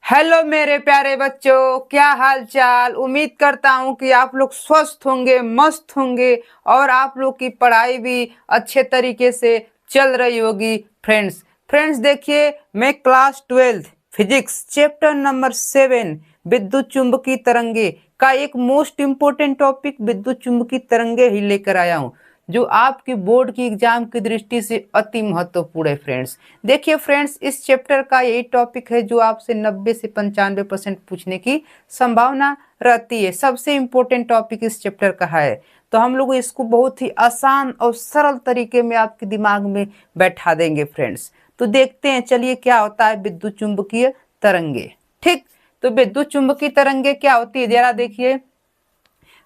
Hello मेरे प्यारे बच्चों, क्या हाल चाल। उम्मीद करता हूँ कि आप लोग स्वस्थ होंगे, मस्त होंगे और आप लोग की पढ़ाई भी अच्छे तरीके से चल रही होगी। फ्रेंड्स देखिए, मैं क्लास 12 फिजिक्स चैप्टर नंबर 7 विद्युत चुंबकीय तरंगे का एक मोस्ट इम्पोर्टेंट टॉपिक विद्युत चुंबकीय तरंगे ही लेकर आया हूँ, जो आपके बोर्ड की एग्जाम की दृष्टि से अति महत्वपूर्ण है। फ्रेंड्स देखिए फ्रेंड्स, इस चैप्टर का यही टॉपिक है जो आपसे 90 से 95% पूछने की संभावना रहती है। सबसे इम्पोर्टेंट टॉपिक इस चैप्टर का है, तो हम लोग इसको बहुत ही आसान और सरल तरीके में आपके दिमाग में बैठा देंगे। फ्रेंड्स तो देखते हैं, चलिए क्या होता है विद्युत चुंबकीय तरंगे। ठीक, तो विद्युत चुंबकीय तरंगे क्या होती है, जरा देखिए।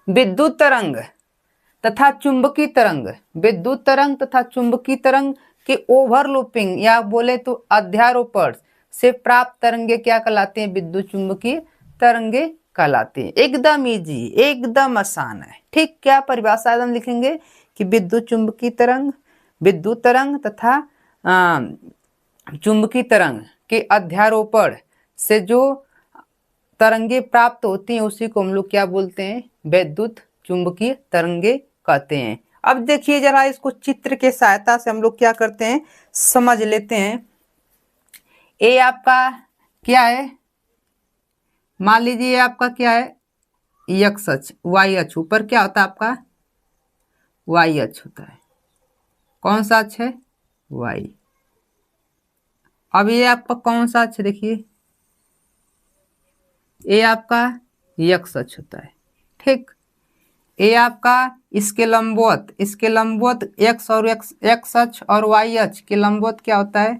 विद्युत तरंग तथा चुंबकीय तरंग, विद्युत तरंग तथा चुंबकीय तरंग के ओवरलैपिंग या बोले तो अध्यारोपण से प्राप्त तरंगे क्या कहलाते हैं, विद्युत चुंबकीय तरंगे कहलाते हैं। एकदम इजी, एकदम आसान है। ठीक, क्या परिभाषा हम लिखेंगे कि विद्युत चुंबकीय तरंग, विद्युत तरंग तथा चुंबकीय तरंग के अध्यारोपण से जो तरंगे प्राप्त होती हैं उसी को हम लोग क्या बोलते हैं, विद्युत चुंबकीय तरंगे कहते हैं। अब देखिए जरा, इसको चित्र के सहायता से हम लोग क्या करते हैं, समझ लेते हैं। ये आपका क्या है, मान लीजिए आपका क्या है, एक्स अक्ष, वाई अक्ष। ऊपर क्या होता है आपका, वाई अक्ष होता है। कौन सा अक्ष है, वाई। अब ये आपका कौन सा अक्ष, देखिए ये आपका एक्स अक्ष होता है। ठीक, ये आपका इसके लंबवत एक्स और एक्स अक्ष और वाई अक्ष के लंबवत क्या होता है,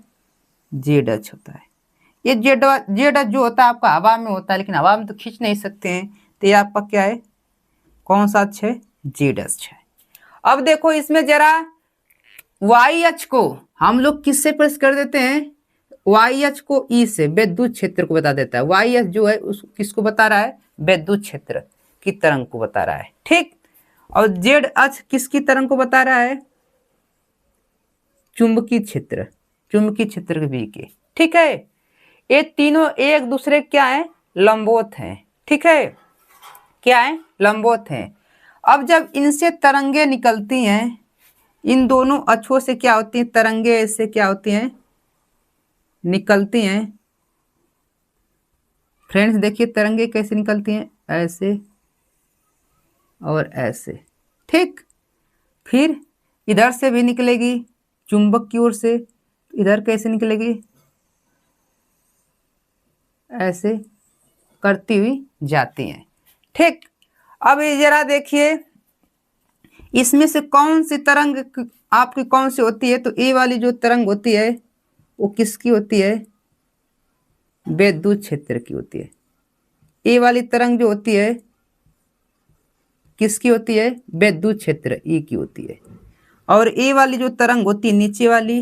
जेड अक्ष होता है। ये जेड अक्ष जो होता है आपका हवा में होता है, लेकिन हवा में तो खींच नहीं सकते हैं, तो ये आपका क्या है, कौन सा अक्ष है, जेड अक्ष है। अब देखो इसमें जरा वाई अक्ष को हम लोग किससे प्रेस कर देते हैं, वाई अक्ष को ई से विद्युत क्षेत्र को बता देता है। वाई अक्ष जो है उस किसको बता रहा है, विद्युत क्षेत्र की तरंग को बता रहा है। ठीक, और जेड अक्ष किसकी तरंग को बता रहा है, चुंबकीय क्षेत्र के भी के। ठीक है, ये तीनों एक दूसरे क्या है, लंबवत हैं। ठीक है, क्या है, लंबवत हैं। अब जब इनसे तरंगे निकलती हैं, इन दोनों अक्षों से क्या होती हैं, तरंगे ऐसे क्या होती हैं, निकलती हैं। फ्रेंड्स देखिए तरंगे कैसे निकलती हैं, ऐसे और ऐसे। ठीक, फिर इधर से भी निकलेगी चुंबक की ओर से, इधर कैसे निकलेगी, ऐसे करती हुई जाती हैं। ठीक, अब ये जरा देखिए इसमें से कौन सी तरंग आपकी कौन सी होती है, तो ए वाली जो तरंग होती है वो किसकी होती है, विद्युत क्षेत्र की होती है। ए वाली तरंग जो होती है किसकी होती है, विद्युत क्षेत्र ई की होती है। और ए वाली जो तरंग होती है नीचे वाली,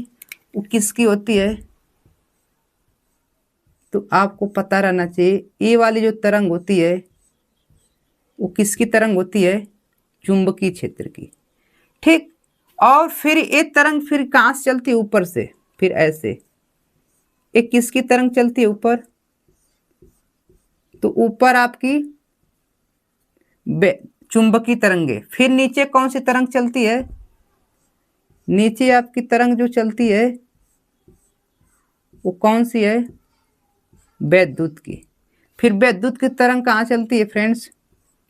वो किसकी होती है, तो आपको पता रहना चाहिए। ए वाली जो तरंग होती है वो किसकी तरंग होती है, चुंबकीय क्षेत्र की। ठीक, और फिर ये तरंग फिर कहाँ से चलती है, ऊपर से, फिर ऐसे एक किसकी तरंग चलती है ऊपर, तो ऊपर आपकी चुंबकीय तरंगे। फिर नीचे कौन सी तरंग चलती है, नीचे आपकी तरंग जो चलती है वो कौन सी है, विद्युत की। फिर विद्युत की तरंग कहाँ चलती है फ्रेंड्स,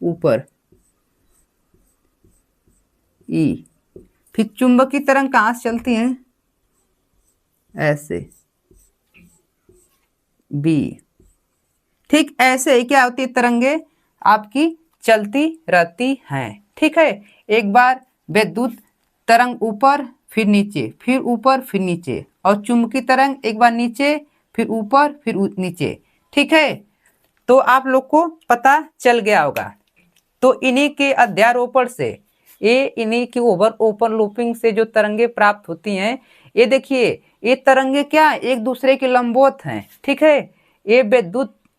ऊपर ई। फिर चुंबकीय तरंग कहाँ से चलती है, ऐसे बी। ठीक, ऐसे ही क्या होती है, तरंगे आपकी चलती रहती हैं। ठीक है, एक बार विद्युत तरंग ऊपर फिर नीचे, फिर ऊपर फिर नीचे, और चुंबकीय तरंग एक बार नीचे फिर ऊपर फिर नीचे। ठीक है, तो आप लोग को पता चल गया होगा। तो इन्हीं के अध्यारोपण से, ये इन्हीं की ओवरलैपिंग से जो तरंगे प्राप्त होती हैं, ये देखिए ये तरंगे क्या एक दूसरे के लंबवत हैं। ठीक है, ये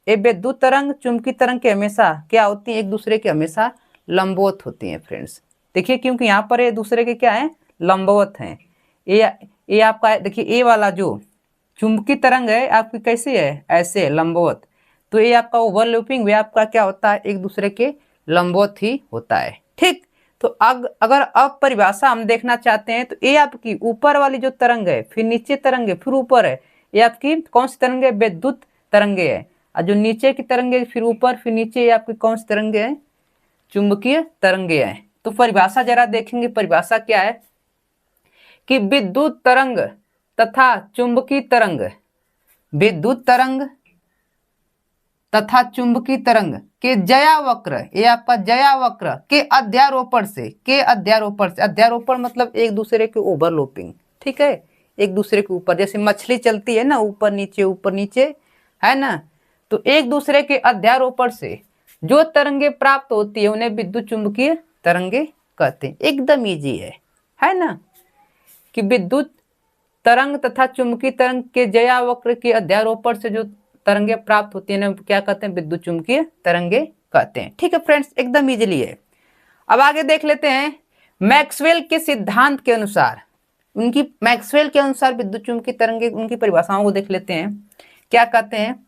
विद्युत तरंग चुंबकीय तरंग के हमेशा क्या होती है, एक दूसरे के हमेशा लंबवत होती हैं। फ्रेंड्स देखिए, क्योंकि यहाँ पर ये दूसरे के क्या है, लंबवत हैं। ये आपका देखिए, ए वाला जो चुंबकीय तरंग है आपकी कैसी है, ऐसे लंबवत। तो ये आपका ओवरलैपिंग वे आपका क्या होता है, एक दूसरे के लंबवत ही होता है। ठीक, तो अगर अब परिभाषा हम देखना चाहते हैं तो ये आपकी ऊपर वाली जो तरंग है, फिर नीचे तरंग है, फिर ऊपर है, ये आपकी कौन सी तरंग है, विद्युत तरंगे है। और जो नीचे की तरंगे फिर ऊपर फिर नीचे, ये आपकी कौन सी तरंगे है, चुंबकीय तरंगे हैं। तो परिभाषा जरा देखेंगे, परिभाषा क्या है कि विद्युत तरंग तथा चुंबकीय तरंग, विद्युत तरंग तथा चुंबकीय तरंग के ज्या वक्र, ये आपका ज्या वक्र के अध्यारोपण से, अध्यारोपण मतलब एक दूसरे के ओवरलैपिंग, ठीक है, एक दूसरे के ऊपर, जैसे मछली चलती है ना ऊपर नीचे है ना, तो एक दूसरे के अध्यारोपण से जो तरंगे प्राप्त होती है उन्हें विद्युत चुंबकीय तरंगे कहते हैं। एकदम इजी है ना, कि विद्युत तरंग तथा चुंबकीय तरंग के ज्या वक्र के अध्यारोपण से जो तरंगे प्राप्त होती है क्या कहते हैं, विद्युत चुंबकीय तरंगे कहते हैं। ठीक है फ्रेंड्स, एकदम इजीली है। अब आगे देख लेते हैं मैक्सवेल के सिद्धांत के अनुसार, मैक्सवेल के अनुसार विद्युत चुंबकीय तरंगे, उनकी परिभाषाओं को देख लेते हैं। क्या कहते हैं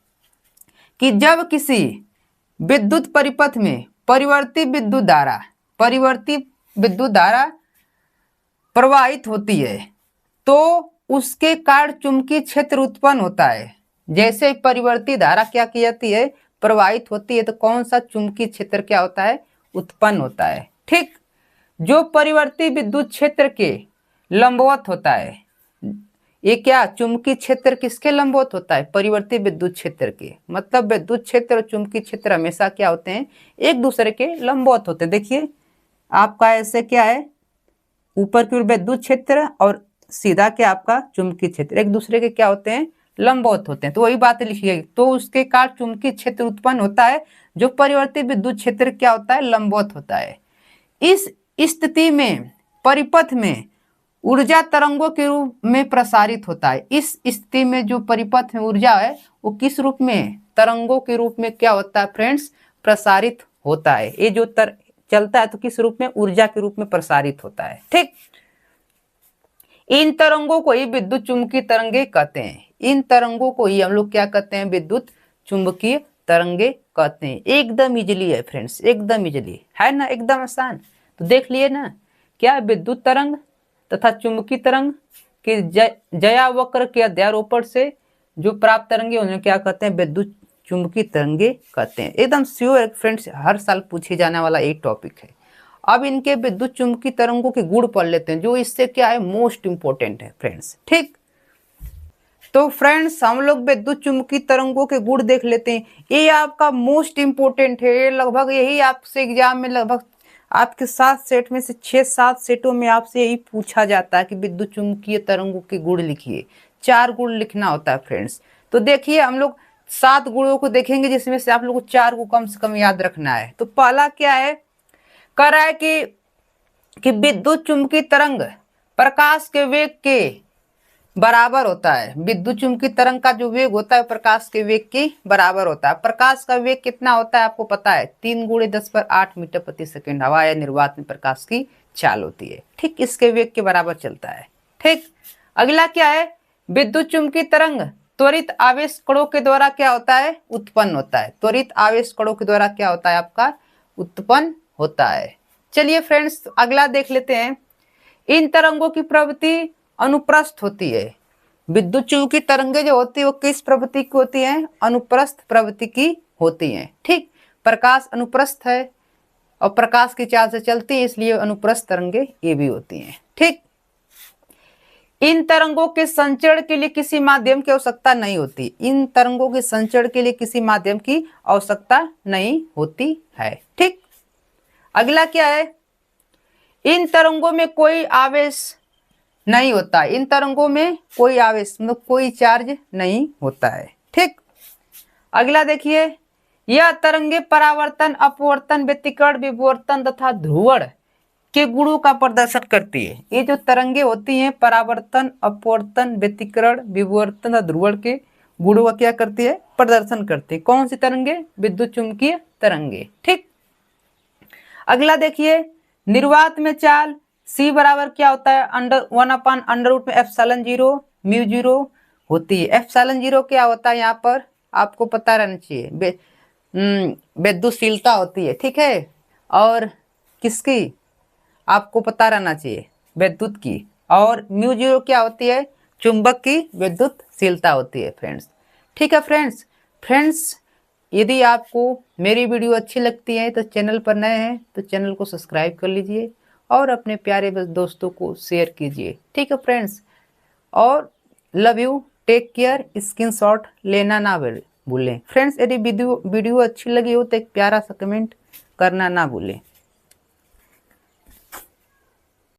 कि जब किसी विद्युत परिपथ में परिवर्ती विद्युत धारा प्रवाहित होती है तो उसके कारण चुंबकीय क्षेत्र उत्पन्न होता है। जैसे परिवर्ती धारा क्या की जाती है, प्रवाहित होती है, तो कौन सा चुंबकीय क्षेत्र क्या होता है, उत्पन्न होता है। ठीक, जो परिवर्ती विद्युत क्षेत्र के लंबवत होता है, ये क्या चुंबकीय क्षेत्र किसके लंबवत होता है, परिवर्ती विद्युत क्षेत्र के, मतलब विद्युत क्षेत्र और चुंबकीय क्षेत्र हमेशा क्या होते हैं, एक दूसरे के लंबवत होते हैं। देखिए आपका ऐसे क्या है, ऊपर की ओर विद्युत क्षेत्र और सीधा क्या आपका चुंबकीय क्षेत्र, एक दूसरे के क्या होते हैं, लंबवत होते हैं। तो वही बात लिखिए, तो उसके कारण चुंबकीय क्षेत्र उत्पन्न होता है, जो परिवर्ती विद्युत क्षेत्र क्या होता है, लंबवत होता है। इस स्थिति में परिपथ में ऊर्जा तरंगों के रूप में प्रसारित होता है। इस स्थिति में जो परिपथ में ऊर्जा है वो किस रूप में, तरंगों के रूप में क्या होता है फ्रेंड्स, प्रसारित होता है। ये जो चलता है तो किस रूप में, ऊर्जा के रूप में प्रसारित होता है। ठीक, इन तरंगों को ही विद्युत चुंबकीय तरंगे कहते हैं। इन तरंगों को ही हम लोग क्या कहते हैं, विद्युत चुंबकीय तरंगे कहते हैं। एकदम इजीली है फ्रेंड्स, एकदम इजीली है ना, एकदम आसान। तो देख लिए ना, क्या विद्युत तरंग तथा चुंबकीय तरंग के ज्या वक्र के अध्यारोपण से जो प्राप्त तरंगे उन्हें क्या कहते हैं, विद्युत चुंबकीय तरंगे कहते हैं। एकदम श्योर फ्रेंड्स, हर साल पूछे जाने वाला एक टॉपिक है। अब इनके विद्युत चुंबकीय तरंगों के गुण पढ़ लेते हैं, जो इससे क्या है, मोस्ट इंपोर्टेंट है फ्रेंड्स। ठीक, तो फ्रेंड्स हम लोग विद्युत चुंबकीय तरंगों के गुण देख लेते हैं। ये आपका मोस्ट इंपोर्टेंट है, लगभग यही आपसे एग्जाम में लगभग आपके 7 सेट में से 6-7 सेटों में आपसे यही पूछा जाता है कि विद्युत चुंबकीय तरंगों के गुण लिखिए। 4 गुण लिखना होता है फ्रेंड्स। तो देखिए हम लोग 7 गुणों को देखेंगे, जिसमें से आप लोग को 4 को कम से कम याद रखना है। तो पहला क्या है, कह रहा है कि विद्युत चुंबकीय तरंग प्रकाश के वेग के बराबर होता है। विद्युत चुंबकीय तरंग का जो वेग होता है प्रकाश के वेग के बराबर होता है। प्रकाश का वेग कितना होता है आपको पता है, 3 × 10⁸ मीटर प्रति सेकंड हवा या निर्वात में प्रकाश की चाल होती है। ठीक, इसके वेग के बराबर चलता है। ठीक, अगला क्या है, विद्युत चुंबकीय तरंग त्वरित आवेश कणों के द्वारा क्या होता है, उत्पन्न होता है। त्वरित आवेश कणों के द्वारा क्या होता है, आपका उत्पन्न होता है। चलिए फ्रेंड्स अगला देख लेते हैं। इन तरंगों की प्रवृत्ति अनुप्रस्थ होती है। विद्युत चुंबकीय तरंगे जो होती है वो किस प्रवृत्ति की होती है, अनुप्रस्थ प्रवृत्ति की होती है। ठीक, प्रकाश अनुप्रस्थ है और प्रकाश की चाल से चलती है, इसलिए अनुप्रस्थ तरंगे ये भी होती हैं। ठीक, इन तरंगों के संचरण के लिए किसी माध्यम की आवश्यकता नहीं होती। इन तरंगों के संचरण के लिए किसी माध्यम की आवश्यकता नहीं होती है। ठीक, अगला क्या है, इन तरंगों में कोई आवेश नहीं होता। इन तरंगों में कोई आवेश मतलब कोई चार्ज नहीं होता है। ठीक, अगला देखिए, यह तरंगे परावर्तन, अपवर्तन, व्यतिकरण, विवर्तन तथा ध्रुवण के गुणों का प्रदर्शन करती है। ये जो तरंगे होती हैं परावर्तन, अपवर्तन, व्यतिकरण, विवर्तन तथा ध्रुवण के गुणों का क्या करती है, प्रदर्शन करती है। कौन सी तरंगे, विद्युत चुंबकीय तरंगे। ठीक, अगला देखिए, निर्वात में चाल C बराबर क्या होता है, √1/√ε0 μ0 होती है। ε0 क्या होता है यहाँ पर, आपको पता रहना चाहिए। विद्युतशीलता होती है, ठीक है, और किसकी आपको पता रहना चाहिए, विद्युत की। और म्यू जीरो क्या होती है, चुंबक की विद्युतशीलता होती है फ्रेंड्स। ठीक है फ्रेंड्स। फ्रेंड्स, यदि आपको मेरी वीडियो अच्छी लगती है तो चैनल पर नए हैं तो चैनल को सब्सक्राइब कर लीजिए और अपने प्यारे दोस्तों को शेयर कीजिए। ठीक है फ्रेंड्स, और love you, take care. Screenshot लेना ना भूलें फ्रेंड्स। यदि वीडियो अच्छी लगी हो तो एक प्यारा सा कमेंट करना ना भूलें।